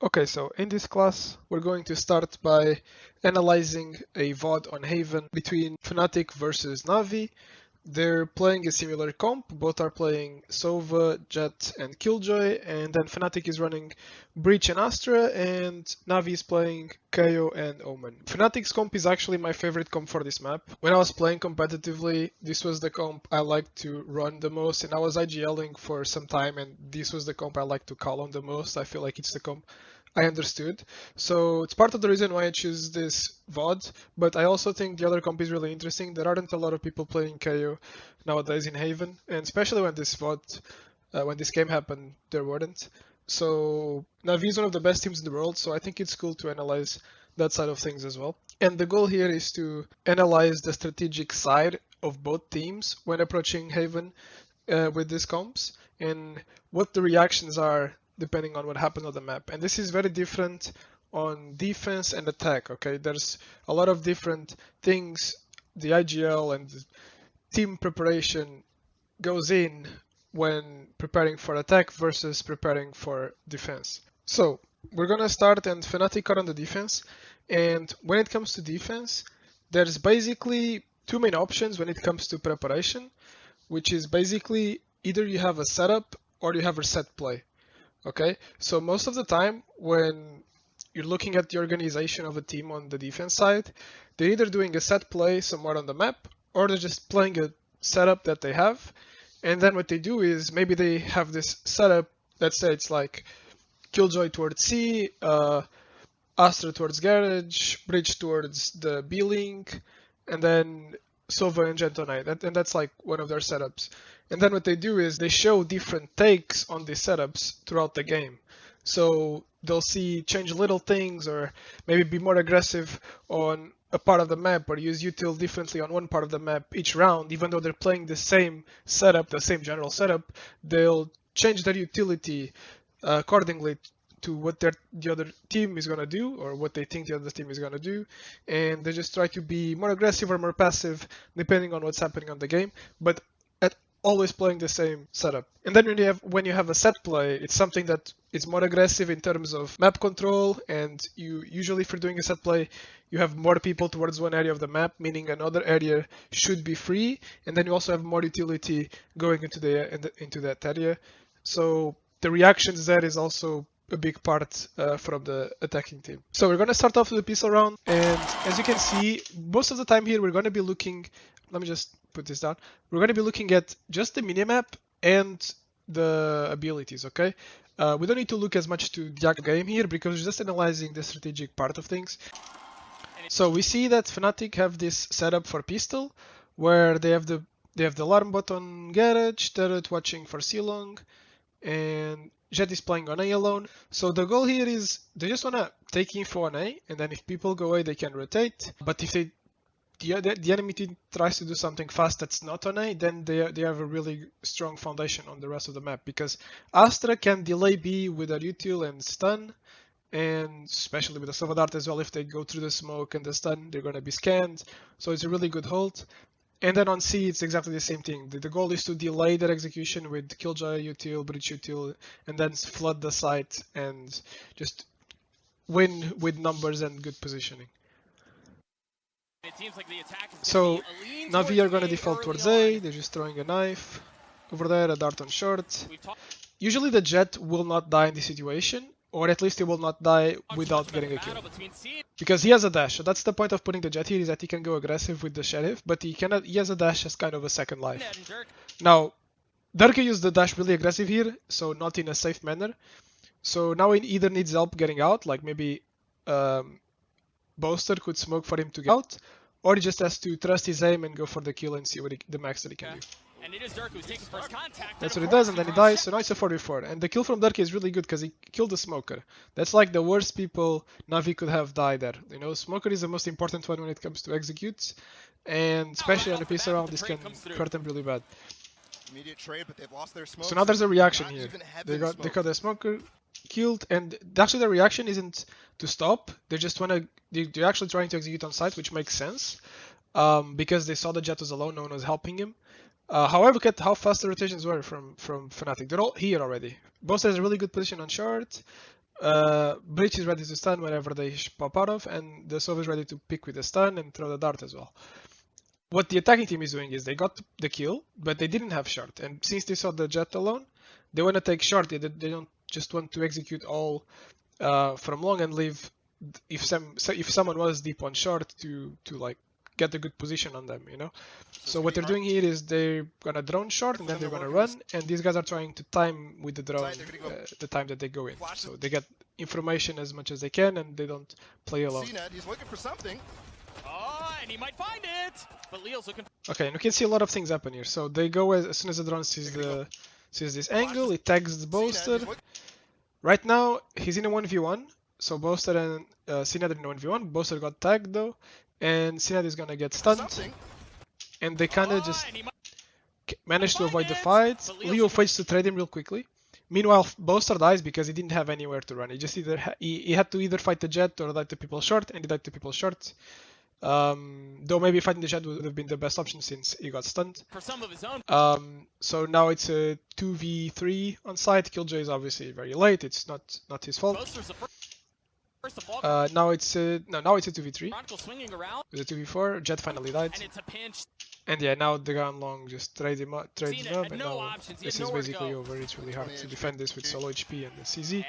Okay, so in this class, we're going to start by analyzing a VOD on Haven between FNATIC versus NAVI. They're playing a similar comp, both are playing Sova, Jet, and Killjoy, and then FNATIC is running Breach and Astra, and NAVI is playing KO and Omen. FNATIC's comp is actually my favorite comp for this map. When I was playing competitively, this was the comp I liked to run the most, and I was IGLing for some time, and this was the comp I liked to call on the most. I feel like it's the comp I understood. So it's part of the reason why I choose this VOD, but I also think the other comp is really interesting. There aren't a lot of people playing KO nowadays in Haven, and especially when this VOD, when this game happened, there weren't. So Navi is one of the best teams in the world, so I think it's cool to analyze that side of things as well. And the goal here is to analyze the strategic side of both teams when approaching Haven with these comps, and what the reactions are depending on what happened on the map. And this is very different on defense and attack, okay? There's a lot of different things the IGL and the team preparation goes in when preparing for attack versus preparing for defense. So we're gonna start, and FNATIC are on the defense. And when it comes to defense, there's basically two main options when it comes to preparation, which is basically either you have a setup or you have a set play. Okay, so most of the time when you're looking at the organization of a team on the defense side, they're either doing a set play somewhere on the map, or they're just playing a setup that they have. And then what they do is maybe they have this setup, let's say it's like Killjoy towards C, Astra towards Garage, Bridge towards the B-Link, and then Sova and Jet on A, and that's like one of their setups. And then what they do is they show different takes on these setups throughout the game. So they'll change little things, or maybe be more aggressive on a part of the map, or use util differently on one part of the map each round. Even though they're playing the same setup, the same general setup, they'll change their utility accordingly to what the other team is going to do, or what they think the other team is going to do. And they just try to be more aggressive or more passive depending on what's happening on the game, but always playing the same setup. And then when you have a set play, it's something that is more aggressive in terms of map control, and you usually, if you're doing a set play, you have more people towards one area of the map, meaning another area should be free, and then you also have more utility going into that area. So the reactions there is also a big part from the attacking team. So we're going to start off with a pistol round, and as you can see, most of the time here we're going to be looking, let me just put this down, we're going to be looking at just the minimap and the abilities, okay? We don't need to look as much to the actual game here, because we're just analyzing the strategic part of things. So we see that FNATIC have this setup for pistol, where they have the alarm bot on Garage, turret watching for C-Long, and Jet is playing on A alone. So the goal here is they just want to take info on A, and then if people go A, they can rotate. But if the enemy team tries to do something fast that's not on A, then they have a really strong foundation on the rest of the map, because Astra can delay B with their util and stun, and especially with the Sova Dart as well. If they go through the smoke and the stun, they're going to be scanned. So it's a really good hold. And then on C, it's exactly the same thing. The goal is to delay their execution with Killjoy util, Breach util, and then flood the site and just win with numbers and good positioning. So Navi are going to default towards A, they're just throwing a knife. Over there, a dart on short. Usually the Jet will not die in this situation, or at least he will not die without getting a kill, because he has a dash. So that's the point of putting the Jet here, is that he can go aggressive with the Sheriff, but he has a dash as kind of a second life. Now, Dirk used the dash really aggressive here, so not in a safe manner. So now he either needs help getting out, like maybe Boaster could smoke for him to get out, or he just has to trust his aim and go for the kill and see what the max that he can do. And it is Dirk who's taking first contact. That's what he does, and then he dies. So now it's a 4v4. And the kill from Dirk is really good because he killed the Smoker. That's like the worst people Navi could have died there. You know, Smoker is the most important one when it comes to executes, and especially on a piece around, this can hurt them really bad. Immediate trade, but they've lost their smoke. So now there's a reaction here. They got the Smoker killed, and actually the reaction isn't to stop. They just they're actually trying to execute on site, which makes sense, because they saw the Jet was alone, no one was helping him. However, look at how fast the rotations were from FNATIC. They're all here already. Both has a really good position on short. Breach is ready to stun whenever they pop out of, and the Sova is ready to pick with the stun and throw the dart as well. What the attacking team is doing is they got the kill, but they didn't have short, and since they saw the Jet alone, they want to take short. They don't just want to execute all from long and leave if someone was deep on short to like get a good position on them, you know. So what they're doing here is they're gonna drone short and then they're gonna run, and these guys are trying to time with the drone the time that they go in, so they get information as much as they can and they don't play alone. He's looking for something. Oh, and he might find it. But Leo's looking. Okay, and you can see a lot of things happen here. So they go as soon as the drone sees this angle, it tags the Boaster. Right now he's in a 1v1, so Boaster and CNAD in a 1v1. Boaster got tagged though, and CNAD is gonna get stunned. And they kinda just managed to avoid the fight. Leo fights to trade him real quickly. Meanwhile, Boaster dies because he didn't have anywhere to run. He just he had to either fight the Jet or dive the people short, and he dived the people short. Though maybe fighting the Jet would have been the best option since he got stunned. For some of his own. So now it's a 2v3 on site. Killjoy is obviously very late. It's not his fault. Now it's a 2v3. Swinging around. It was a 2v4. Jet finally died. And it's a pinch. And yeah, now the guy on long just trades him up, and no now options. this is basically over. It's really hard to defend this with solo HP and the CZ.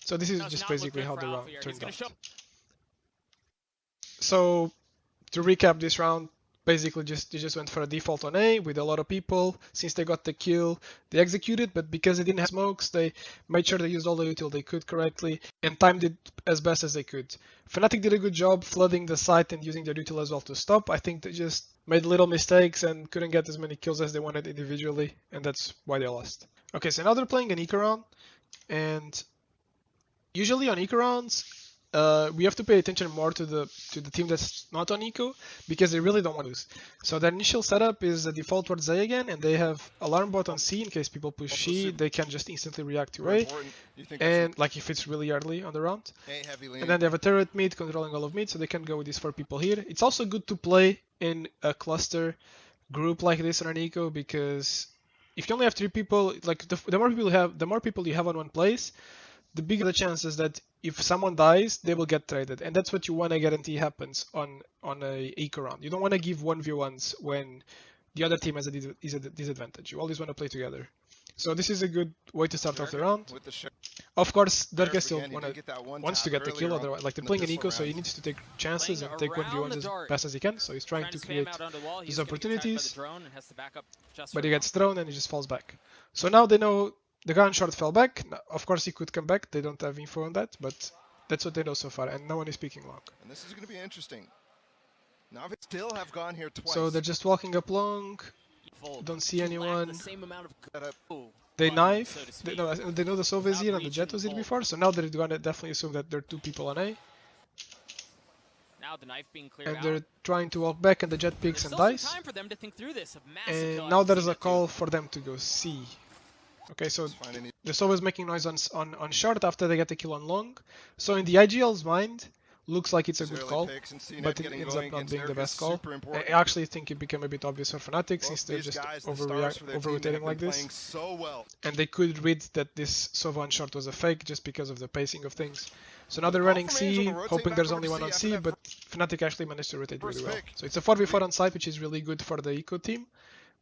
So this is just basically how the round turned out. So to recap this round, basically they just went for a default on A with a lot of people. Since they got the kill, they executed, but because they didn't have smokes, they made sure they used all the util they could correctly and timed it as best as they could. FNATIC did a good job flooding the site and using their util as well to stop. I think they just made little mistakes and couldn't get as many kills as they wanted individually, and that's why they lost. Okay, so now they're playing an eco round, and usually on eco rounds, we have to pay attention more to the team that's not on eco because they really don't want to lose. So their initial setup is a default towards A again, and they have alarm bot on C in case people push C. They can just instantly react to A, and like if it's really early on the round. And then they have a turret mid controlling all of mid, so they can go with these 4 people here. It's also good to play in a cluster group like this on an eco because if you only have 3 people, like the more people you have on one place, the bigger the chances that if someone dies, they will get traded, and that's what you want to guarantee happens on a eco round. You don't want to give 1v1s when the other team is a disadvantage. You always want to play together. So this is a good way to start off the round. Of course, Durga still wants to get the kill, otherwise, like they're playing an eco, so he needs to take chances and take 1v1s as best as he can. So he's trying to create these opportunities, but he gets thrown and he just falls back. So now they know the guy on short fell back. Of course, he could come back. They don't have info on that, but that's what they know so far, and no one is speaking long. And this is going to be interesting. NAVI still have gone here twice. So they're just walking up long. Don't see anyone. They knife. They know the Sova is here and the Jet was here before, so now they're going to definitely assume that there are 2 people on A. Now the knife being cleared and they're trying to walk back, and the Jet picks and dies. And now there's a call for them to go C. Okay, so the Sova is making noise on short after they get the kill on long. So in the IGL's mind, looks like it's a good call, but it ends up not being the best call. I actually think it became a bit obvious for FNATIC since they're just over-rotating like this. And they could read that this Sova on short was a fake just because of the pacing of things. So now they're running C, hoping there's only one on C, but FNATIC actually managed to rotate really well. So it's a 4v4 on site, which is really good for the eco team.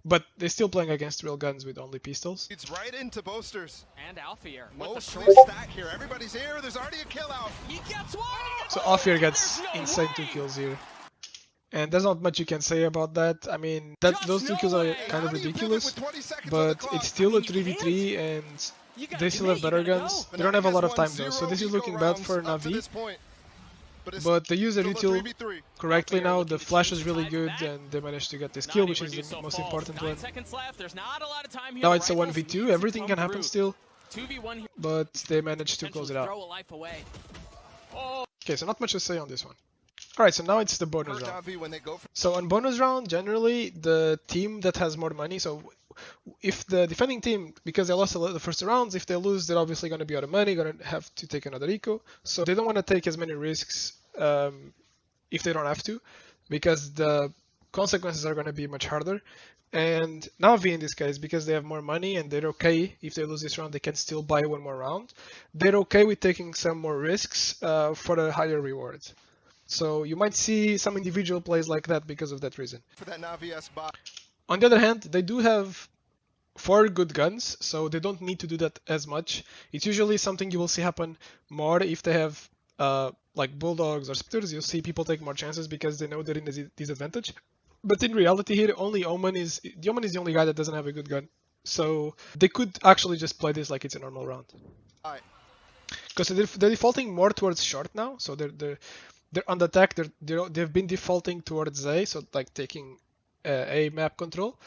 But they're still playing against real guns with only pistols. It's right into Boasters. And Alfier. Mostly stack here. Everybody's here. There's already a kill out. He gets one. So Alfier gets insane 2 kills here. And there's not much you can say about that. I mean, those 2 kills are kind of ridiculous, but it's still a 3v3 and they still have better guns. They don't have a lot of time though, so this is looking bad for NAVI. But they use their util correctly now. The flash is really good and they managed to get this kill, which is the most important one. Now it's a 1v2, everything can happen still, but they managed to close it out. Okay, so not much to say on this one. Alright, so now it's the bonus round. So on bonus round, generally the team that has more money, so if the defending team, because they lost the first rounds, if they lose, they're obviously going to be out of money, going to have to take another eco. So they don't want to take as many risks if they don't have to, because the consequences are going to be much harder. And Navi in this case, because they have more money and they're okay if they lose this round, they can still buy one more round. They're okay with taking some more risks for a higher reward. So you might see some individual plays like that because of that reason. For that Navi S buy. On the other hand, they do have 4 good guns, so they don't need to do that as much. It's usually something you will see happen more if they have like bulldogs or specters. You'll see people take more chances because they know they're in a disadvantage. But in reality here, only Omen is the only guy that doesn't have a good gun. So they could actually just play this like it's a normal round. Alright. Because they're defaulting more towards short now, so they're on the attack. They've been defaulting towards A, so like taking A map control,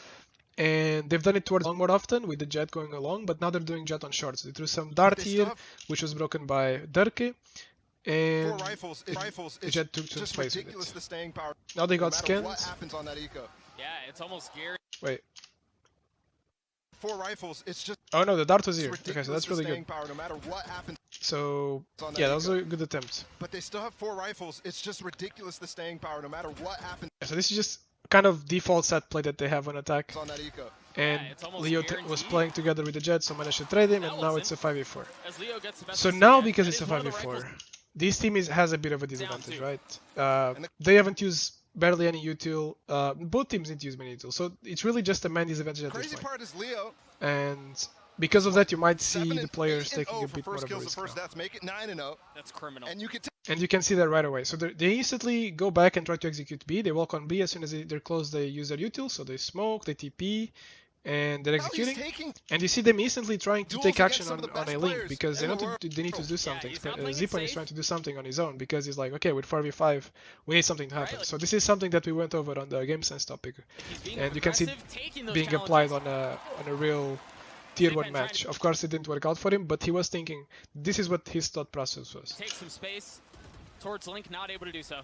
and they've done it towards long more often with the jet going along. But now they're doing jet on short. So they threw some dart here, which was broken by Durke. And 4 rifles, the jet took some just space with ridiculous it. the staying power. Now they got No matter scanned. what happens on that eco. Yeah, it's almost scary. Wait. 4 rifles, it's just Oh no, the dart was here. ridiculous Okay, so that's the really staying good. power no matter what happens So on that yeah, that was eco. a good attempt. But they still have 4 rifles, it's just ridiculous the staying power no matter what happens So this is just kind of default set play that they have on attack. on that eco. And it's almost Leo guaranteed. was playing together with the jet, so managed to trade him, and That now it's a wasn't. 5v4. As Leo gets the best So of the now, jet, because that it's a is one of the 5v4, rifles. this team has a bit of a disadvantage, two. right? They haven't used barely any util. Both teams didn't use many util, so it's really just a man disadvantage at this Crazy point. part is Leo. And because of that, you might see 7 the and players 8 and taking 0 a for bit more first of a kills and risk first now. deaths, make it 9 and 0. That's criminal. And you can And you can see that right away. So they instantly go back and try to execute B. They walk on B as soon as they're close. They use their util, so they smoke, they TP, and they're executing. taking And you see them instantly trying to duels take against action some on, of the on best a link players because they in know the world. they need to do something. he's not playing it Zipan is safe. trying to do something on his own because he's like, okay, with 4v5, we need something to happen. Right, like- So this is something that we went over on the game sense topic, He's being and you can see aggressive, taking those being challenges. applied on a real tier Zipan 1 trying match. to- Of course, it didn't work out for him, but he was thinking this is what his thought process was. Take some space towards Link, not able to do so.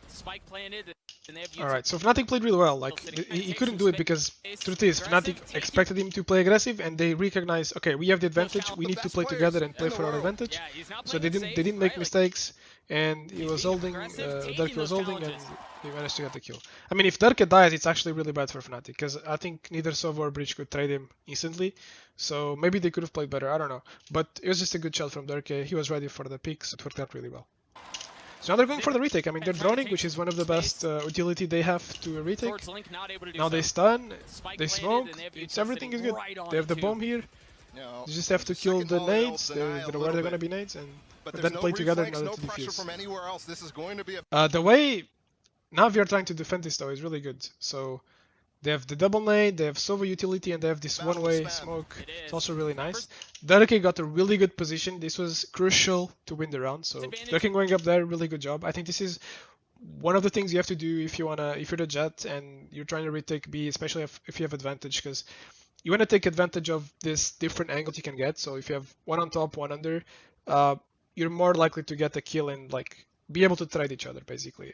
Spike planted, and they have All right, so Fnatic played really well. Like he couldn't do it because truth is Fnatic expected him to play aggressive, and they recognize, okay, we have the advantage. We need to play together and play for our advantage. Yeah, he's not So playing they didn't make right? mistakes, and he He's was being holding. aggressive, taking Durke was those holding, and challenges. he managed to get the kill. I mean, if Durke dies, it's actually really bad for Fnatic because I think neither Sova or Breach could trade him instantly. So maybe they could have played better. I don't know, but it was just a good shot from Durke. He was ready for the picks. It worked out really well. So now they're going for the retake. I mean, they're droning, which is one of the best utility they have to a retake. Towards Link, not able to do Now so. they stun, Spike they planted, smoke, and they have it's Utah everything is sitting good. right on They have the it, bomb too. here. You know, You just have to kill second the volley nades. helps deny They're a aware little they're gonna bit. be nades, and but then there's no play together in reflex, order no to pressure defuse. from anywhere else. This is going to be a The way Navi are trying to defend this though is really good. So they have the double nade, they have Sova utility, and they have this Battle one-way spam. smoke. It It's is. also really nice. Durke got a really good position. This was crucial to win the round. So Advantage. Durke going up there, really good job. I think this is one of the things you have to do if you're the Jet and you're trying to retake B, especially if you have advantage, because you want to take advantage of this different angles you can get. So if you have one on top, one under, you're more likely to get a kill and like be able to trade each other basically,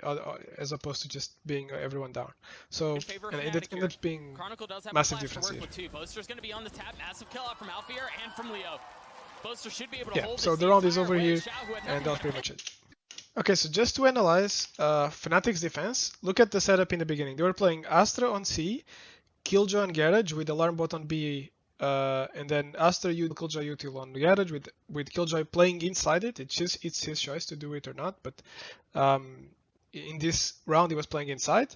as opposed to just being everyone down. So In favor of and it Fnatic ended up being Chronicle does have massive a flash difference to here. work with too. Boaster's going to be on the tap. Massive kill out from Alfier and from Leo. Boaster should be able to Yeah, hold so this the round is entire over way. here, Xiao, who had and nothing that was but pretty much it. Okay, so just to analyze Fnatic's defense, look at the setup in the beginning. They were playing Astra on C, Killjoy on Garage with Alarm Bot on B, and then Astra Killjoy util on Garage with Killjoy playing inside it. It's his choice to do it or not, but in this round he was playing inside.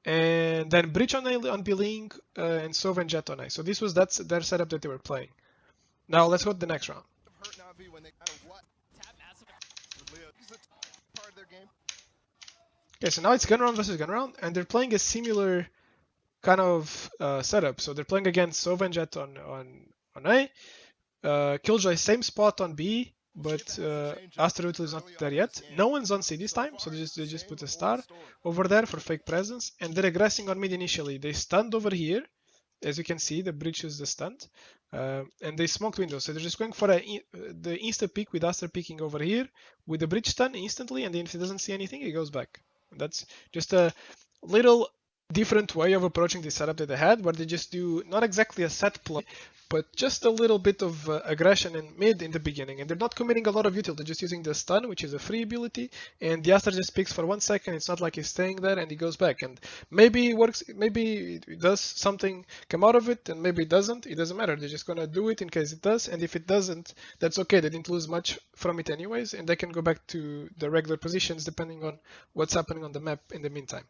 And then Breach on B-Link and Sova and Jet on A. So that's their setup that they were playing. Now let's go to the next round. hurt Navi when they no matter what. tap massive. Leo, this is a part of their game. Okay, so now it's gun round versus gun round, and they're playing a similar kind of setup. So they're playing against Sova and Jet on A, Killjoy same spot on B, but Astra Util is not there yet. No one's on C this time, so they just put a star over there for fake presence, and they're aggressing on mid initially. They stunned over here, as you can see, the Breach is the stunt, and they smoked windows. So they're just going for the insta peek with Astra peeking over here with the Breach stun instantly, and then if he doesn't see anything, he goes back. That's just a little different way of approaching the setup that they had, where they just do not exactly a set play, but just a little bit of aggression in mid in the beginning, and they're not committing a lot of util. They're just using the stun, which is a free ability, and the Astra just peeks for 1 second. It's not like he's staying there and he goes back, and maybe it works, maybe it does something come out of it, and maybe it doesn't. It doesn't matter. They're just gonna do it in case it does, and if it doesn't, that's okay. They didn't lose much from it anyways, and they can go back to the regular positions depending on what's happening on the map in the meantime.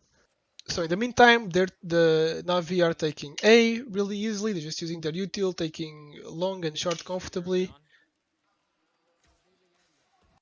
So in the meantime, the Navi are taking A really easily. They're just using their util, taking long and short comfortably.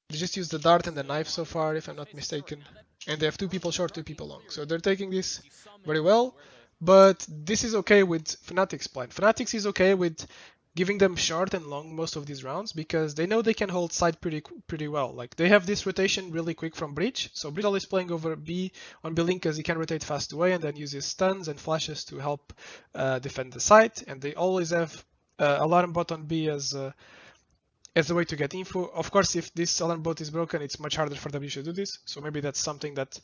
They just use the dart and the knife so far, if I'm not mistaken. And they have 2 people short, 2 people long. So they're taking this very well. But this is okay with FNATIC's plan. FNATIC is okay with giving them short and long most of these rounds because they know they can hold side pretty well. Like they have this rotation really quick from Breach, so Breach always playing over B on B-Link because he can rotate fast away and then uses stuns and flashes to help defend the site, and they always have alarm bot on B as a way to get info. Of course, if this alarm bot is broken, it's much harder for W to do this, so maybe that's something that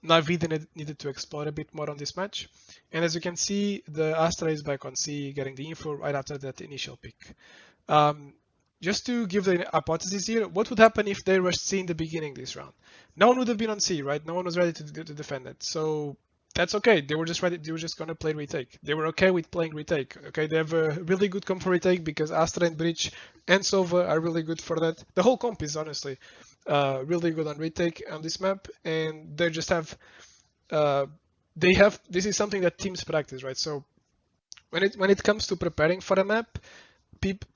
NAVI needed to explore a bit more on this match. And as you can see, the Astra is back on C, getting the info right after that initial pick. Just to give the hypothesis here, what would happen if they rushed C in the beginning this round? No one would have been on C, right? No one was ready to defend it. So that's okay. They were just ready. They were just gonna play retake. They were okay with playing retake. Okay, they have a really good comp for retake because Astra and Breach and Sova are really good for that. The whole comp is honestly really good on retake on this map, and they just have this is something that teams practice, right? So when it comes to preparing for a map,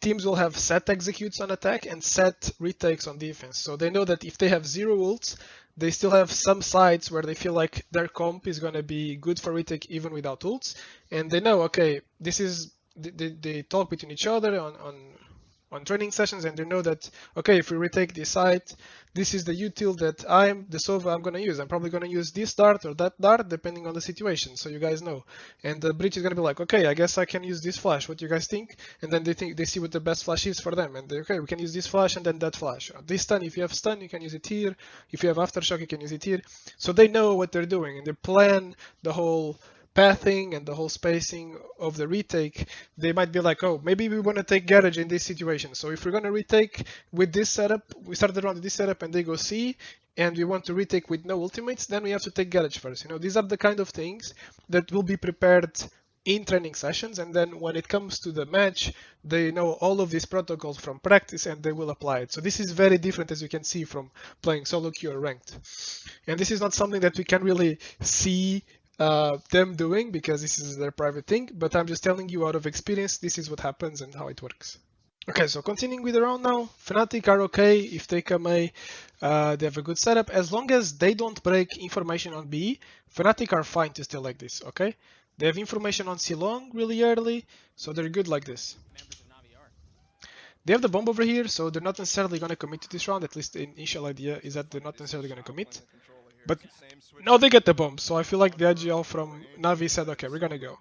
teams will have set executes on attack and set retakes on defense. So they know that if they have 0 ults, they still have some sides where they feel like their comp is going to be good for retake even without ults, and they know, okay, this is they talk between each other on training sessions, and they know that, okay, if we retake this site, this is the util that the Sova I'm going to use. I'm probably going to use this dart or that dart depending on the situation, so you guys know. And the Breach is going to be like, okay, I guess I can use this flash. What do you guys think? And then they see what the best flash is for them, and okay, we can use this flash and then that flash. This stun, if you have stun, you can use it here. If you have aftershock, you can use it here. So they know what they're doing, and they plan the whole pathing and the whole spacing of the retake. They might be like, oh, maybe we want to take garage in this situation. So if we're going to retake with this setup, we started around with this setup and they go C, and we want to retake with no ultimates, then we have to take garage first. You know, these are the kind of things that will be prepared in training sessions, and then when it comes to the match, they know all of these protocols from practice and they will apply it. So this is very different, as you can see, from playing solo queue or ranked. And this is not something that we can really see them doing because this is their private thing, but I'm just telling you out of experience, this is what happens and how it works. Okay, so continuing with the round now, FNATIC are okay if they come A, they have a good setup. As long as they don't break information on B, FNATIC are fine to stay like this, okay? They have information on C long really early, so they're good like this. They have the bomb over here, so they're not necessarily going to commit to this round. At least the initial idea is that they're not necessarily going to commit. But now they get the bomb, so I feel like the IGL from Navi said, okay, we're gonna go.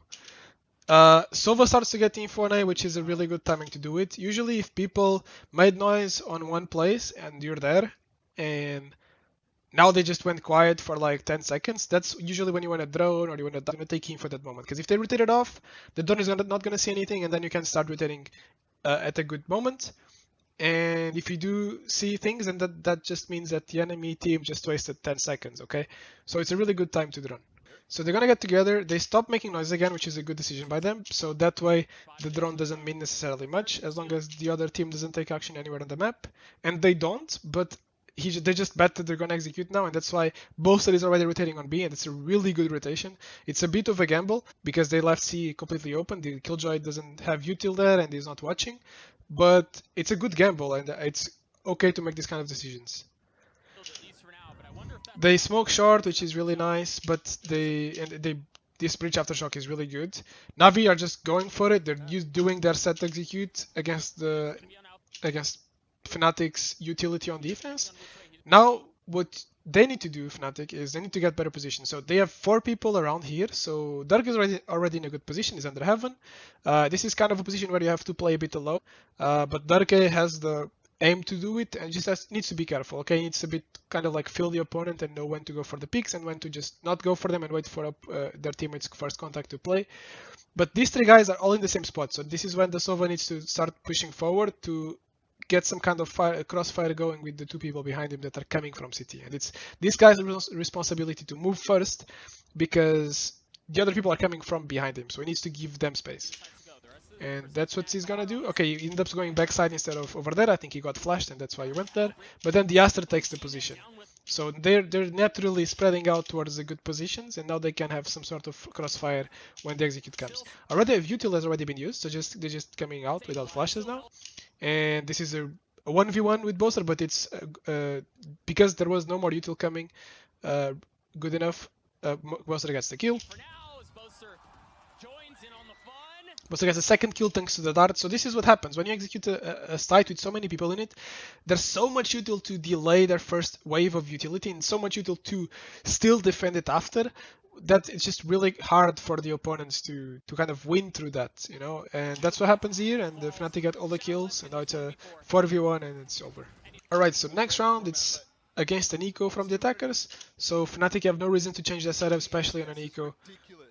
Sova starts to get info on A, which is a really good timing to do it. Usually if people made noise on one place and you're there, and now they just went quiet for like 10 seconds, that's usually when you want to drone or you want to take info at that moment. Because if they rotate it off, the drone is not going to see anything, and then you can start rotating at a good moment. And if you do see things, then that just means that the enemy team just wasted 10 seconds, okay? So it's a really good time to drone. So they're gonna get together, they stop making noise again, which is a good decision by them. So that way the drone doesn't mean necessarily much, as long as the other team doesn't take action anywhere on the map. And they don't, but they just bet that they're gonna execute now, and that's why Boasted is already rotating on B, and it's a really good rotation. It's a bit of a gamble, because they left C completely open, the Killjoy doesn't have util there, and he's not watching. But it's a good gamble, and it's okay to make these kind of decisions. They smoke short, which is really nice, but this Breach aftershock is really good. Navi are just going for it. They're doing their set execute against FNATIC's utility on defense. Now what they need to do, FNATIC, is they need to get better position. So they have 4 people around here. So Dark is already in a good position. He's under heaven. This is kind of a position where you have to play a bit alone. But Dark has the aim to do it, and just needs to be careful. Okay, needs to be kind of like feel the opponent and know when to go for the picks and when to just not go for them and wait for their teammates' first contact to play. But these three guys are all in the same spot, so this is when the Sova needs to start pushing forward to get some kind of crossfire going with the two people behind him that are coming from CT. And it's this guy's responsibility to move first because the other people are coming from behind him, so he needs to give them space. And that's what he's gonna do. Okay, he ends up going backside instead of over there. I think he got flashed and that's why he went there. But then the Astra takes the position. So they're naturally spreading out towards the good positions, and now they can have some sort of crossfire when the execute comes. Already a util has already been used, so they're just coming out without flashes now. And this is a 1v1 with Boaster, but it's because there was no more util coming good enough. Boaster gets the kill. Boaster gets a second kill thanks to the dart. So this is what happens when you execute a site with so many people in it. There's so much util to delay their first wave of utility and so much util to still defend it after, that it's just really hard for the opponents to kind of win through that, you know. And that's what happens here, and the FNATIC got all the kills, and now it's a 4v1 and it's over. Alright, so next round it's against an eco from the attackers. So FNATIC have no reason to change their setup, especially on an eco.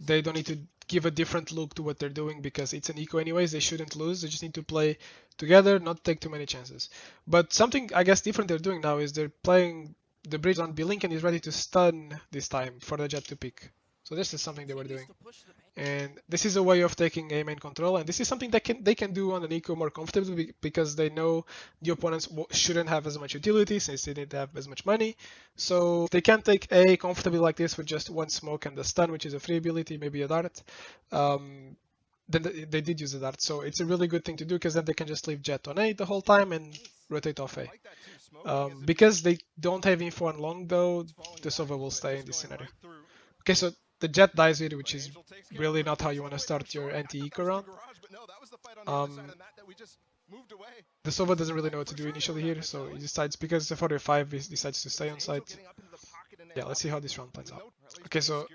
They don't need to give a different look to what they're doing because it's an eco anyways. They shouldn't lose. They just need to play together, not take too many chances. But something I guess different they're doing now is they're playing the bridge on B-Link and is ready to stun this time for the jet to pick. So this is something they were doing. And this is a way of taking A main control, and this is something that they can do on an eco more comfortably because they know the opponents shouldn't have as much utility since they didn't have as much money. So they can take A comfortably like this with just one smoke and the stun, which is a free ability, maybe a dart. Then they did use a dart, so it's a really good thing to do because then they can just leave jet on A the whole time and rotate off A. Because they don't have info on long though, the Sova will stay in this scenario. Okay, so the jet dies here, which is really not how you want to start your anti-eco round. The Sova doesn't really know what to do initially here, so he decides, because it's a 45, he decides to stay on site. Yeah, let's see how this round plays out. Okay, so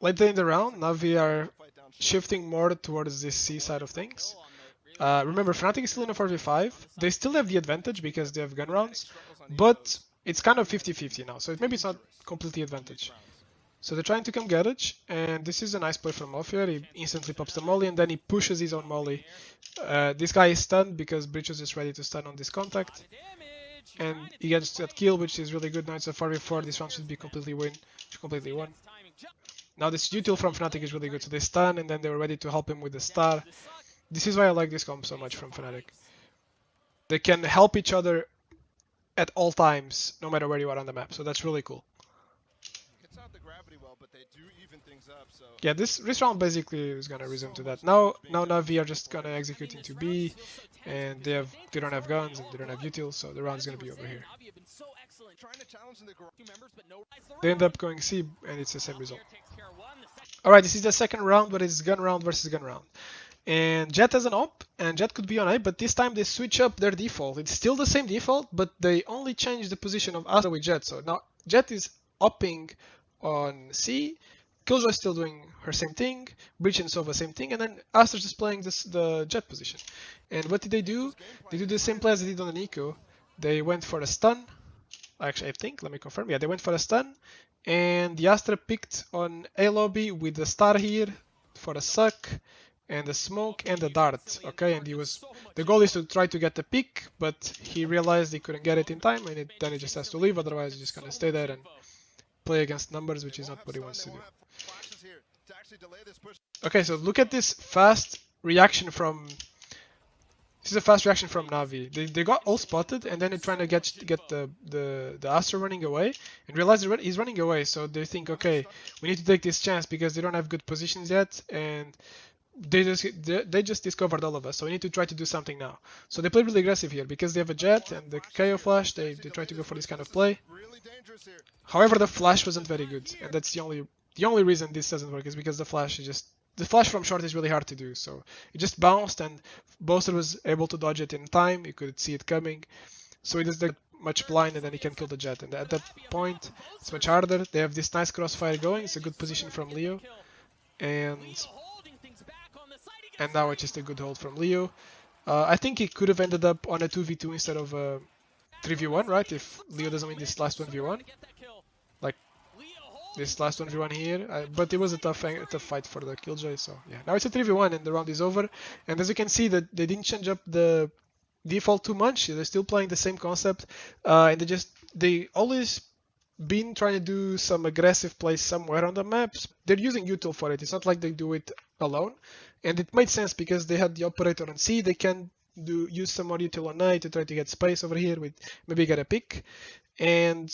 later in the round, Navi are shifting more towards this C side of things. Remember, FNATIC is still in a 4v5. They still have the advantage because they have gun rounds, but it's kind of 50-50 now, so maybe it's not completely advantage. So they're trying to come garage, and this is a nice play from Mafia. He instantly pops the molly, and then he pushes his own molly. This guy is stunned because Breach was just ready to stun on this contact. And he gets that kill, which is really good. Now it's a 4v4. This round should be completely won. Now this util from FNATIC is really good. So they stun, and then they were ready to help him with the star. This is why I like this comp so much from FNATIC. They can help each other at all times, no matter where you are on the map. So that's really cool. Yeah, this round basically is gonna resume to that. Now Navi are just gonna execute into B, and they don't have guns and they don't have util, so the round is gonna be over here. They end up going C, and it's the same result. Alright, this is the second round, but it's gun round versus gun round. And Jet has an op, and Jet could be on A, but this time they switch up their default. It's still the same default, but they only change the position of Astra with Jet. So now Jet is upping on C, Killjoy is still doing her same thing, Breach and Sova same thing, and then Astra's just playing the Jet position. And what did they do? They do the same play as they did on an eco. They went for a stun. Actually, I think, let me confirm. Yeah, they went for a stun, and the Astra picked on A lobby with the star here for a suck, and the smoke and the dart. Okay, and the goal is to try to get the pick, but he realized he couldn't get it in time, and then he just has to leave, otherwise he's just gonna stay there and play against numbers, which is not what he wants to do. Okay, so look at this fast reaction from... This is a fast reaction from Navi. They got all spotted, and then they're trying to get the Astra running away, and realize he's running away, so they think, okay, we need to take this chance because they don't have good positions yet, and they just discovered all of us, so we need to try to do something now. So they play really aggressive here because they have a jet and the KO flash. They try to go for this kind of play. However, the flash wasn't very good, and that's the only reason this doesn't work is because the flash from short is really hard to do. So it just bounced, and Boaster was able to dodge it in time. You could see it coming, so it doesn't much blind, and then he can kill the jet. And at that point, it's much harder. They have this nice crossfire going. It's a good position from Leo, and now it's just a good hold from Leo. I think it could have ended up on a 2v2 instead of a 3v1, right? If Leo doesn't win this last 1v1. Like this last 1v1 here. But it was a tough fight for the Killjoy, so yeah. Now it's a 3v1 and the round is over. And as you can see, that they didn't change up the default too much. They're still playing the same concept. And they always been trying to do some aggressive plays somewhere on the maps. They're using util for it. It's not like they do it alone. And it made sense because they had the operator on C. They can use some more util on A to try to get space over here with maybe get a pick. And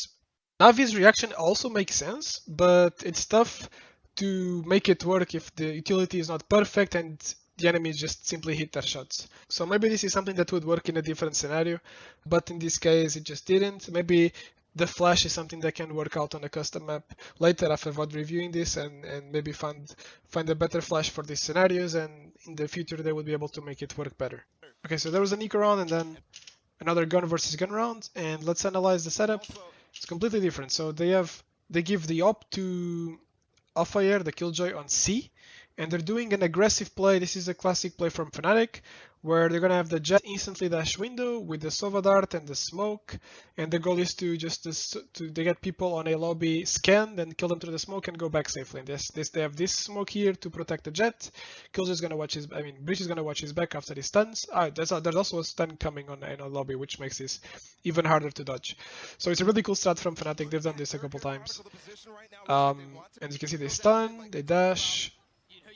Navi's reaction also makes sense, but it's tough to make it work if the utility is not perfect and the enemies just simply hit their shots. So maybe this is something that would work in a different scenario, but in this case it just didn't. Maybe the flash is something that can work out on a custom map later after VOD reviewing this and maybe find a better flash for these scenarios, and in the future they will be able to make it work better. Okay, so there was an eco round and then another gun versus gun round, and let's analyze the setup. It's completely different. So they give the op to Alpha Air, the Killjoy, on C, and they're doing an aggressive play. This is a classic play from FNATIC, where they're gonna have the jet instantly dash window with the Sova dart and the smoke, and the goal is to they get people on a lobby scanned and kill them through the smoke and go back safely. And they have this smoke here to protect the jet. Killjoy's gonna watch Breach is gonna watch his back after he stuns. There's also a stun coming on in a lobby, which makes this even harder to dodge. So it's a really cool strat from FNATIC. They've done this a couple times. And you can see they stun, they dash,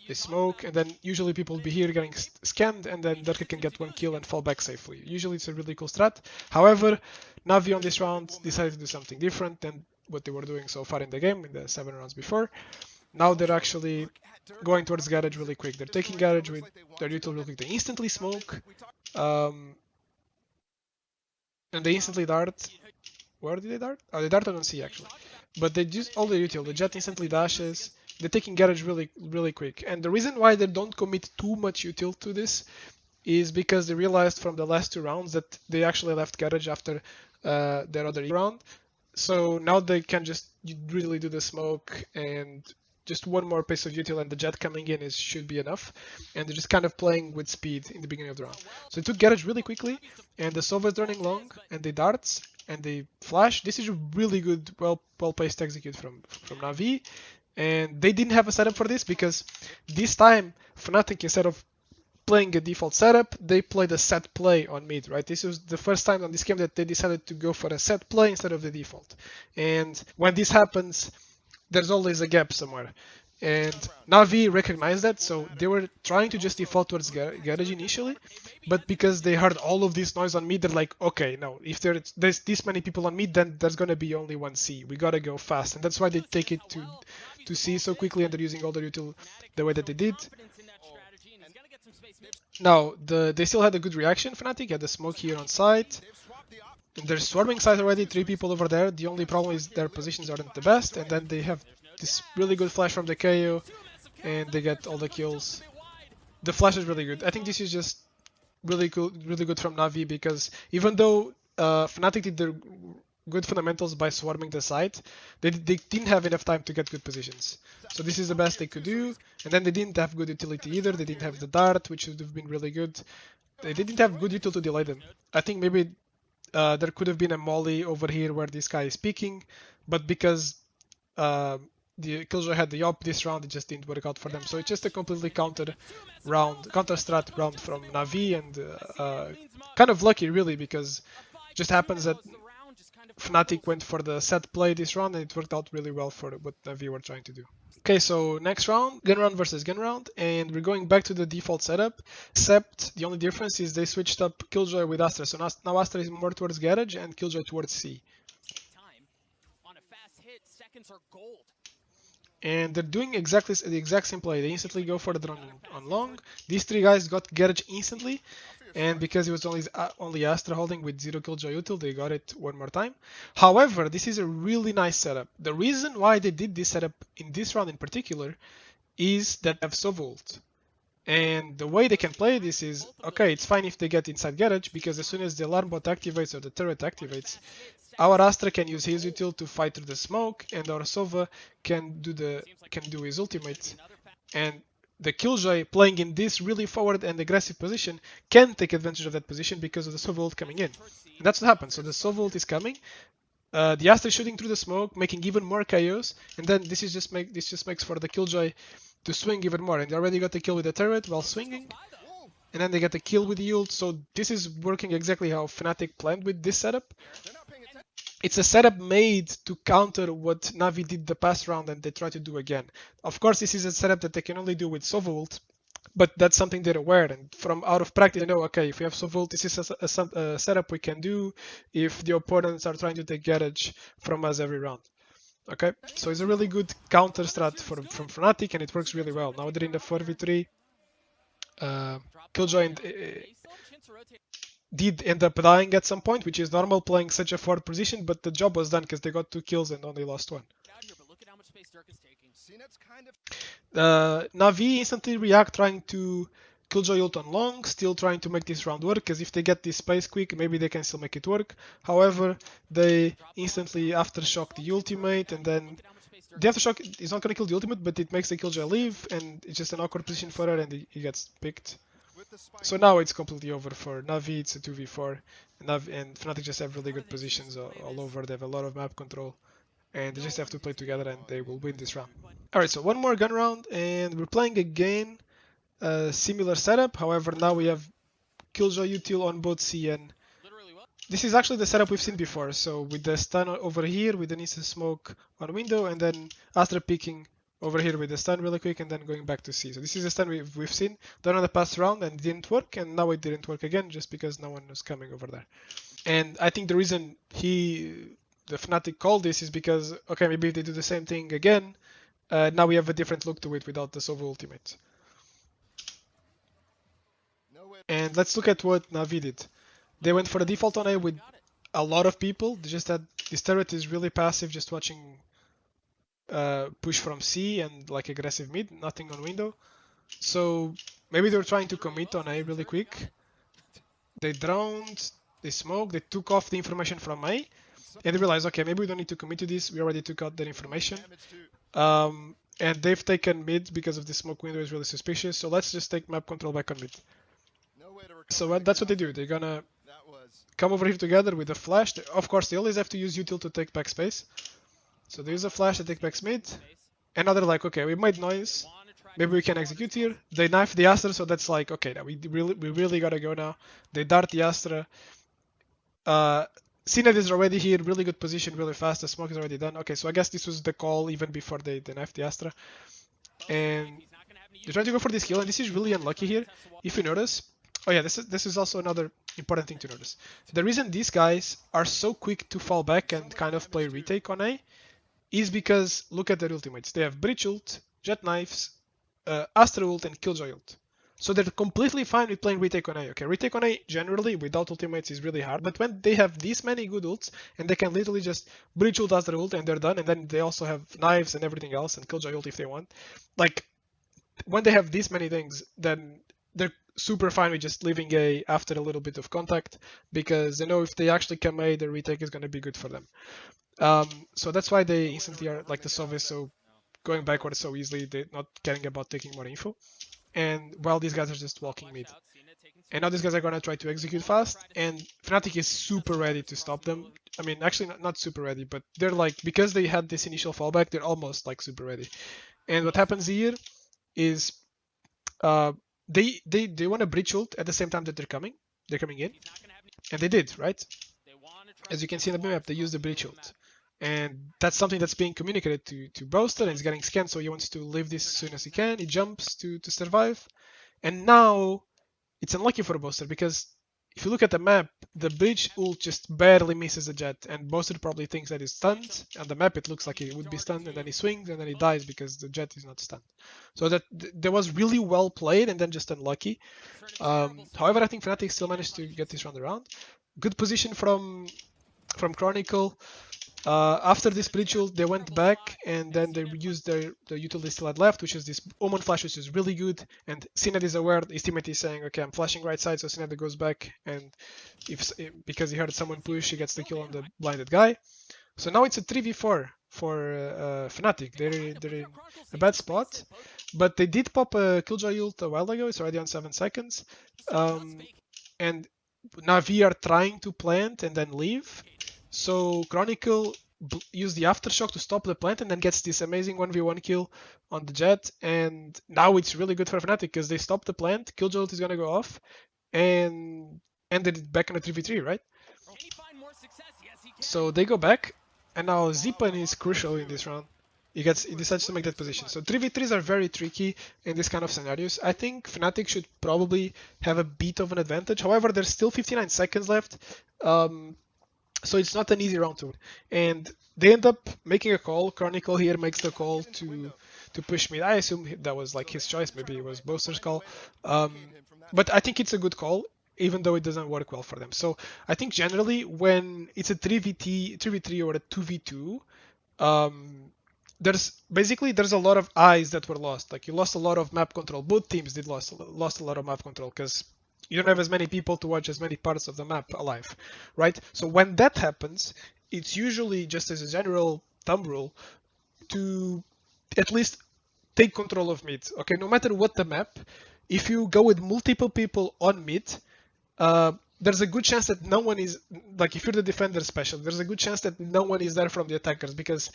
they smoke, and then usually people will be here getting scanned, and then Durka can get one kill and fall back safely. Usually it's a really cool strat. However, Navi on this round decided to do something different than what they were doing so far in the game, in the 7 rounds before. Now they're actually going towards garage really quick. They're taking garage with their util really quick. They instantly smoke, and they instantly dart. Where did they dart? Oh, they darted on C actually. But they just all the util. The jet instantly dashes. They're taking garage really quick. And the reason why they don't commit too much util to this is because they realized from the last 2 rounds that they actually left garage after their other round. So now they can just really do the smoke, and just one more piece of util and the jet coming in should be enough. And they're just kind of playing with speed in the beginning of the round. So they took garage really quickly, and the Sova is running long, and they darts, and they flash. This is a really good, well-placed execute from Navi. And they didn't have a setup for this because this time FNATIC, instead of playing a default setup, they played a set play on mid, right? This was the first time on this game that they decided to go for a set play instead of the default. And when this happens, there's always a gap somewhere. And Navi recognized that, so they were trying to just default towards garage initially, but because they heard all of this noise on mid, they're like, okay, no, if there's this many people on mid, then there's gonna be only one C. We gotta go fast, and that's why they take it to C so quickly, and they're using all the util the way that they did. Now, they still had a good reaction. FNATIC had the smoke here on site. And they're swarming site already, 3 people over there. The only problem is their positions aren't the best, and then they have this really good flash from the KO, and they get all the kills. The flash is really good. I think this is just really good from Navi, because even though FNATIC did their good fundamentals by swarming the site, they didn't have enough time to get good positions. So this is the best they could do, and then they didn't have good utility either. They didn't have the dart, which would have been really good. They didn't have good util to delay them. I think maybe there could have been a molly over here where this guy is peeking, but because the Killjoy had the op this round, it just didn't work out for them. So it's just a completely counter strat round from Navi, and kind of lucky really, because it just happens that FNATIC went for the set play this round, and it worked out really well for what Navi were trying to do. Okay, so next round, gun round versus gun round, and we're going back to the default setup, except the only difference is they switched up Killjoy with Astra. So now Astra is more towards garage and Killjoy towards C. On a fast hit, seconds are gold. And they're doing exactly the exact same play. They instantly go for the drone on long. These 3 guys got garage instantly, and because it was only Astra holding with 0 Killjoy util, they got it one more time. However, this is a really nice setup. The reason why they did this setup in this round in particular is that they have Sova ult. And the way they can play this is, okay, it's fine if they get inside garage, because as soon as the alarm bot activates or the turret activates, our Astra can use his util to fight through the smoke, and our Sova can do his ultimate. And the Killjoy playing in this really forward and aggressive position can take advantage of that position because of the Sova ult coming in. And that's what happens. So the Sova ult is coming, the Astra is shooting through the smoke, making even more KOs, and then this just makes for the Killjoy to swing even more. And they already got the kill with the turret while swinging, and then they get the kill with the ult. So this is working exactly how FNATIC planned with this setup. It's a setup made to counter what NAVI did the past round and they try to do again. Of course, this is a setup that they can only do with Sova ult, but that's something they're aware, and from out of practice, they know, okay, if we have Sova ult, this is a setup we can do if the opponents are trying to take advantage from us every round. Okay, so it's a really good counter strat from FNATIC, and it works really well. Now they're in the 4v3. Killjoy did end up dying at some point, which is normal playing such a forward position, but the job was done because they got 2 kills and only lost 1. Navi instantly react, trying to Killjoy ult on long, still trying to make this round work, because if they get this space quick, maybe they can still make it work. However, they instantly aftershock the ultimate, and then the aftershock is not going to kill the ultimate, but it makes the Killjoy leave, and it's just an awkward position for her, and he gets picked. So now it's completely over for Navi. It's a 2v4, and FNATIC just have really good positions all over. They have a lot of map control, and they just have to play together, and they will win this round. Alright, so one more gun round, and we're playing again a similar setup. However, now we have Killjoy util on both C and this is actually the setup we've seen before. So with the stun over here, with an instant smoke on window, and then Astra peeking over here with the stun really quick, and then going back to C. So this is the stun we've seen done on the past round, and it didn't work, and now it didn't work again just because no one was coming over there. And I think the reason the FNATIC called this is because, okay, maybe if they do the same thing again, now we have a different look to it without the Sova ultimate. And let's look at what Navi did. They went for a default on A with a lot of people. They just had this turret is really passive, just watching push from C and like aggressive mid, nothing on window. So maybe they were trying to commit on A really quick. They droned, they smoked, they took off the information from A, and they realized, okay, maybe we don't need to commit to this. We already took out that information. And they've taken mid because of the smoke window is really suspicious. So let's just take map control back on mid. So that's what they do. They're gonna come over here together with a flash. Of course, they always have to use util to take back space. So they use a flash to take back mid. And now they're like, okay, we made noise. Maybe we can execute here. They knife the Astra, so that's like, okay, now we really gotta go now. They dart the Astra. CNET is already here, really good position, really fast. The smoke is already done. Okay, so I guess this was the call even before they knifed the Astra. And they're trying to go for this kill, and this is really unlucky here. If you notice, oh yeah, this is also another important thing to notice. The reason these guys are so quick to fall back and kind of play retake on A is because look at their ultimates. They have Breach ult, Jet Knives, Astra ult, and Killjoy ult. So they're completely fine with playing retake on A. Okay, retake on A generally without ultimates is really hard, but when they have these many good ults and they can literally just Breach ult, Astra ult, and they're done, and then they also have knives and everything else and Killjoy ult if they want. Like when they have these many things, then they're super fine with just leaving A after a little bit of contact because they know if they actually come A, the retake is going to be good for them. So that's why they instantly are like the Sova is so going backwards so easily. They're not caring about taking more info. And while these guys are just walking mid. And now these guys are going to try to execute fast, and FNATIC is super ready to stop them. I mean, actually not super ready, but they're like, because they had this initial fallback, they're almost like super ready. And what happens here is they want to breach ult at the same time that they're coming in, and they did, right? As you can see in the map, they use the breach ult. And that's something that's being communicated to Boaster, and it's getting scanned, so he wants to leave this as soon as he can. He jumps to survive. And now it's unlucky for Boaster because if you look at the map, the breach ult just barely misses the jet, and Boaster probably thinks that he's stunned. On the map, it looks like he would be stunned, and then he swings, and then he dies because the jet is not stunned. So that was really well played, and then just unlucky. However, I think FNATIC still managed to get this round around. Good position from Chronicle. After this breach ult, they went back and then they used the util they still had left, which is this Omen flash, which is really good. And CNET is aware, his teammate is saying, okay, I'm flashing right side, so CNET goes back, and because he heard someone push, he gets the kill on the blinded guy. So now it's a 3v4 for FNATIC. They're in a bad spot. But they did pop a Killjoy ult a while ago. It's already on 7 seconds. And Navi are trying to plant and then leave. So Chronicle used the Aftershock to stop the plant and then gets this amazing 1v1 kill on the Jet. And now it's really good for Fnatic because they stop the plant, Killjoy ult is going to go off, and ended it back on a 3v3, right? So they go back, and now Zipan is crucial in this round. He decides to make that position. So 3v3s are very tricky in this kind of scenarios. I think Fnatic should probably have a bit of an advantage. However, there's still 59 seconds left. So it's not an easy round to win. And they end up making a call. Chronicle here makes the call to push mid. I assume that was like his choice. Maybe it was Boaster's call. But I think it's a good call, even though it doesn't work well for them. So I think generally when it's a 3v3 or a 2v2, there's a lot of eyes that were lost. Like you lost a lot of map control. Both teams did lost a lot of map control because you don't have as many people to watch as many parts of the map alive, right? So when that happens, it's usually, just as a general thumb rule, to at least take control of mid. Okay, no matter what the map, if you go with multiple people on mid, there's a good chance that no one is, like if you're the defender special, there's a good chance that no one is there from the attackers because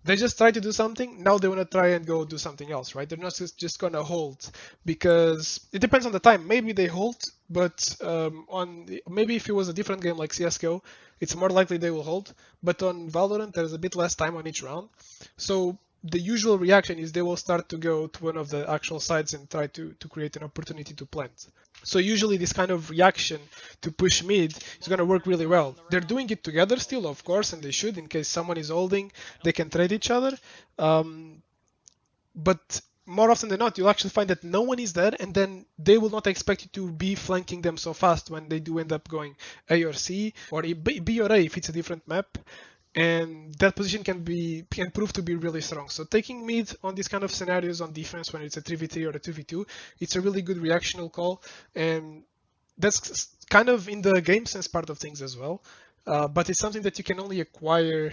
they just try to do something, now they want to try and go do something else, right? They're not just going to hold because it depends on the time. Maybe they hold, but maybe if it was a different game like CSGO, it's more likely they will hold. But on Valorant, there's a bit less time on each round. So the usual reaction is they will start to go to one of the actual sides and try to create an opportunity to plant. So usually this kind of reaction to push mid is going to work really well. They're doing it together still, of course, and they should. In case someone is holding, they can trade each other. But more often than not, you'll actually find that no one is there, and then they will not expect you to be flanking them so fast when they do end up going A or C, or B or A if it's a different map. And that position can prove to be really strong. So taking mid on these kind of scenarios on defense when it's a 3v3 or a 2v2, it's a really good reactional call, and that's kind of in the game sense part of things as well. But it's something that you can only acquire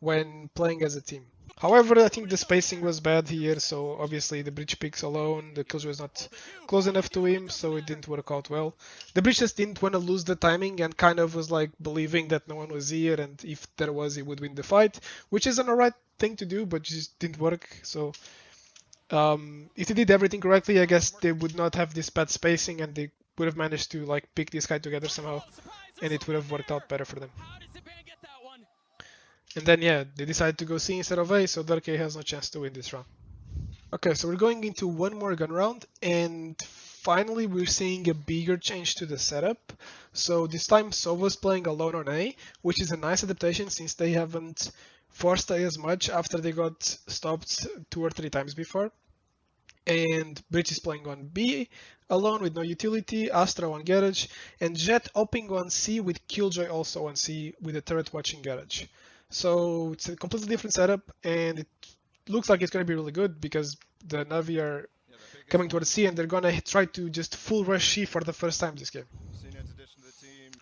when playing as a team. However, I think the spacing was bad here, so obviously the bridge picks alone, the Killjoy was not close enough to him, so it didn't work out well. The bridge just didn't want to lose the timing and kind of was like believing that no one was here, and if there was, he would win the fight, which is an alright thing to do, but just didn't work. So if they did everything correctly, I guess they would not have this bad spacing, and they would have managed to like pick this guy together somehow, and it would have worked out better for them. And then, yeah, they decided to go C instead of A, so Dark A has no chance to win this round. Okay, so we're going into one more gun round, and finally we're seeing a bigger change to the setup. So this time Sova's playing alone on A, which is a nice adaptation since they haven't forced A as much after they got stopped 2 or 3 times before. And Bridge is playing on B alone with no utility, Astra on Garage, and Jet opping on C with Killjoy also on C with a turret watching Garage. So it's a completely different setup, and it looks like it's going to be really good because the Navi are coming towards C and they're going to try to just full rush C for the first time this game.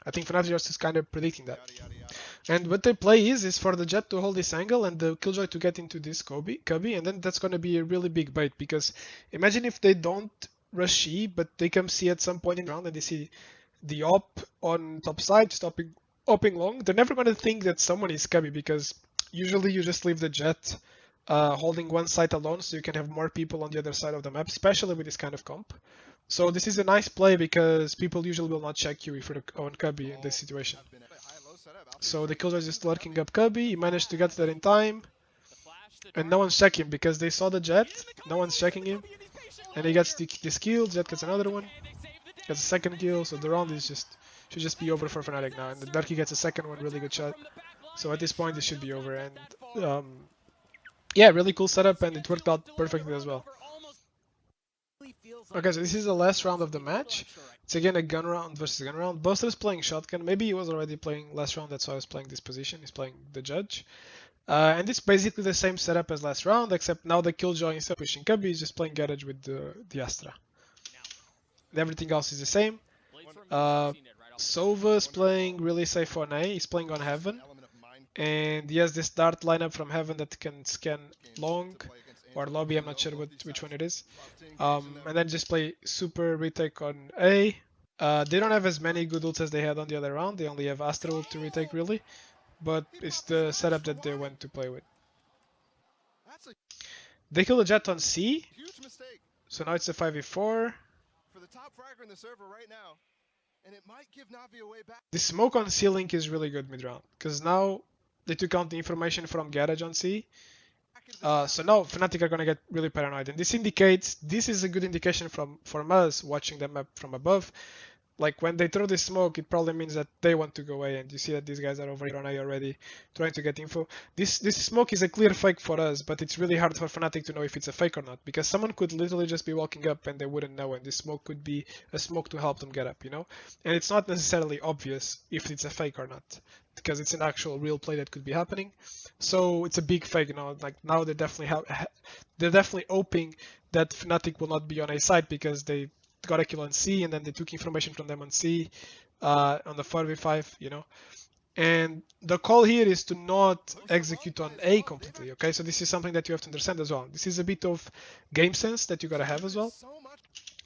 I think FNATIC are just kind of predicting that. And what they play is for the Jet to hold this angle and the Killjoy to get into this cubby, and then that's going to be a really big bait because imagine if they don't rush C, but they come C at some point in the round and they see the op on top side stopping. Opping long, they're never going to think that someone is cubby because usually you just leave the Jet holding one side alone so you can have more people on the other side of the map, especially with this kind of comp. So this is a nice play because people usually will not check you if you're on cubby in this situation. So the Killjoy is just lurking up cubby, he managed to get there in time, and no one's checking because they saw the Jet, no one's checking him, and he gets this kill, Jet gets another one, gets a second kill, so the round is should just be over for FNATIC now, and the Darky gets a second one, really good shot. So at this point, it should be over, and yeah, really cool setup, and it worked out perfectly as well. Okay, so this is the last round of the match. It's again a gun round versus gun round. Buster's playing shotgun. Maybe he was already playing last round, that's why I was playing this position. He's playing the Judge. And it's basically the same setup as last round, except now the Killjoy, instead of pushing cubby, is just playing Garage with the Astra. And everything else is the same. Sova's playing really safe on A, he's playing on Heaven, and he has this dart lineup from Heaven that can scan long, or lobby, I'm not sure which one it is. And then just play super retake on A. They don't have as many good ults as they had on the other round. They only have Astra ult to retake really, but it's the setup that they went to play with. That's a They kill the Jet on C, huge mistake so now it's a 5v4. for the top fragger in the server right now, and it might give Navi a way back. The smoke on C link is really good mid round, because now they took out the information from Garage on C. So now FNATIC are gonna get really paranoid, and this is a good indication from us watching the map from above. Like when they throw this smoke, it probably means that they want to go away, and you see that these guys are over here on A already trying to get info. This smoke is a clear fake for us, but it's really hard for FNATIC to know if it's a fake or not, because someone could literally just be walking up and they wouldn't know, and this smoke could be a smoke to help them get up, you know? And it's not necessarily obvious if it's a fake or not, because it's an actual real play that could be happening. So it's a big fake, you know. Like now they're definitely hoping that FNATIC will not be on A side, because they got a kill on C, and then they took information from them on C on the 4v5, you know. And the call here is to not execute on A completely, okay? So this is something that you have to understand as well. This is a bit of game sense that you gotta have as well.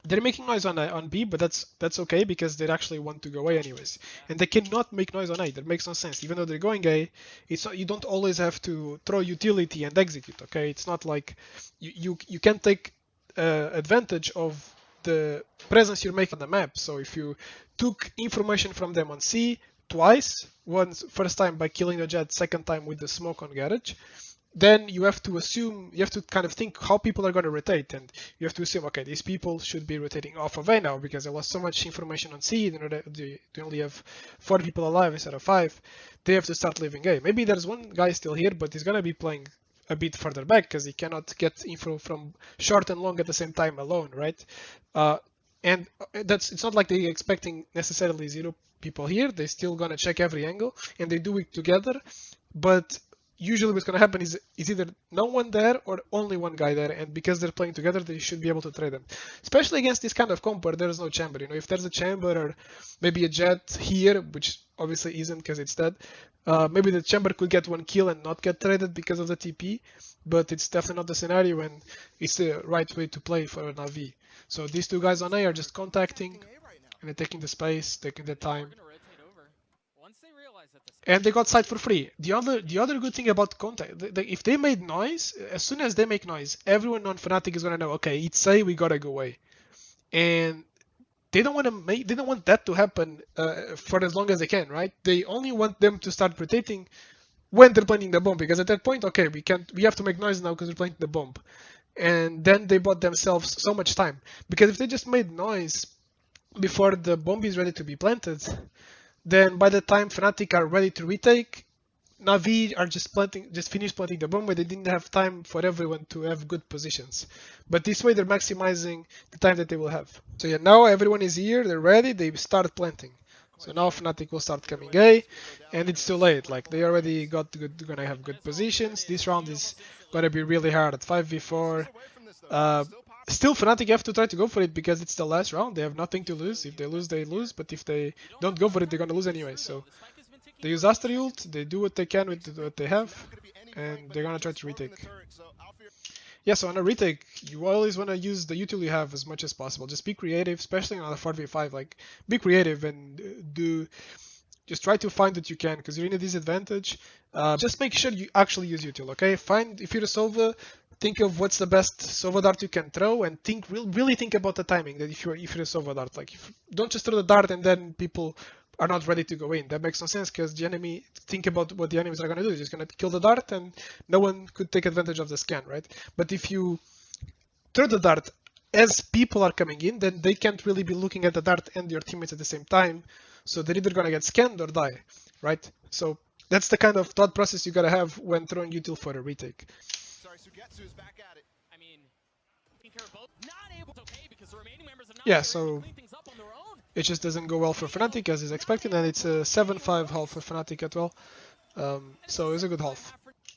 They're making noise on B, but that's okay, because they actually want to go away anyways. And they cannot make noise on A. That makes no sense. Even though they're going A, it's not, you don't always have to throw utility and execute, okay? It's not like you can take advantage of the presence you're making on the map. So if you took information from them on C twice, first time by killing the Jet, second time with the smoke on Garage, then you have to kind of think how people are going to rotate, and you have to assume, okay, these people should be rotating off of A now, because they lost so much information on C, they only have 4 people alive instead of 5, they have to start leaving A. Maybe there's one guy still here, but he's going to be playing a bit further back, because he cannot get info from short and long at the same time alone, right? And it's not like they're expecting necessarily 0 people here. They're still gonna check every angle, and they do it together. But usually what's gonna happen is either no one there or only one guy there, and because they're playing together, they should be able to trade them. Especially against this kind of comp where there's no chamber. You know, if there's a chamber or maybe a Jet here, which obviously isn't because it's dead, maybe the chamber could get 1 kill and not get traded because of the TP, but it's definitely not the scenario, and it's the right way to play for a NAVI. So these 2 guys on A are just contacting, and they're taking the space, taking the time. And they got side for free. The other good thing about contact, if they made noise, as soon as they make noise, everyone on FNATIC is gonna know, okay, it's A, we gotta go away. And they don't want that to happen for as long as they can, right? They only want them to start rotating when they're planting the bomb, because at that point, okay, we have to make noise now because we're planting the bomb. And then they bought themselves so much time, because if they just made noise before the bomb is ready to be planted, then by the time FNATIC are ready to retake, NAVI are just finished planting the bomb, where they didn't have time for everyone to have good positions. But this way they're maximizing the time that they will have. So yeah, now everyone is here, they're ready, they start planting. So now FNATIC will start coming A, and it's too late. Like they already gonna have good positions. This round is gonna be really hard at 5v4. Still, FNATIC have to try to go for it, because it's the last round. They have nothing to lose. If they lose, they lose. But if they don't go for it, they're gonna lose anyway. So they use Astra ult, they do what they can with what they have, and they're gonna try to retake. Yeah, so on a retake, you always want to use the util you have as much as possible. Just be creative, especially on a 4v5. Like, be creative and just try to find what you can, because you're in a disadvantage. Just make sure you actually use util, okay? If you're a Sova, think of what's the best Sova dart you can throw, and really think about the timing. That if you're a Sova dart, like don't just throw the dart and then people are not ready to go in. That makes no sense, because the enemy, think about what the enemies are going to do. They're just going to kill the dart, and no one could take advantage of the scan, right? But if you throw the dart as people are coming in, then they can't really be looking at the dart and your teammates at the same time. So they're either going to get scanned or die, right? So that's the kind of thought process you got to have when throwing util for a retake. Yeah, so it just doesn't go well for FNATIC as is expected, and it's a 7-5 half for FNATIC as well. So it's a good half.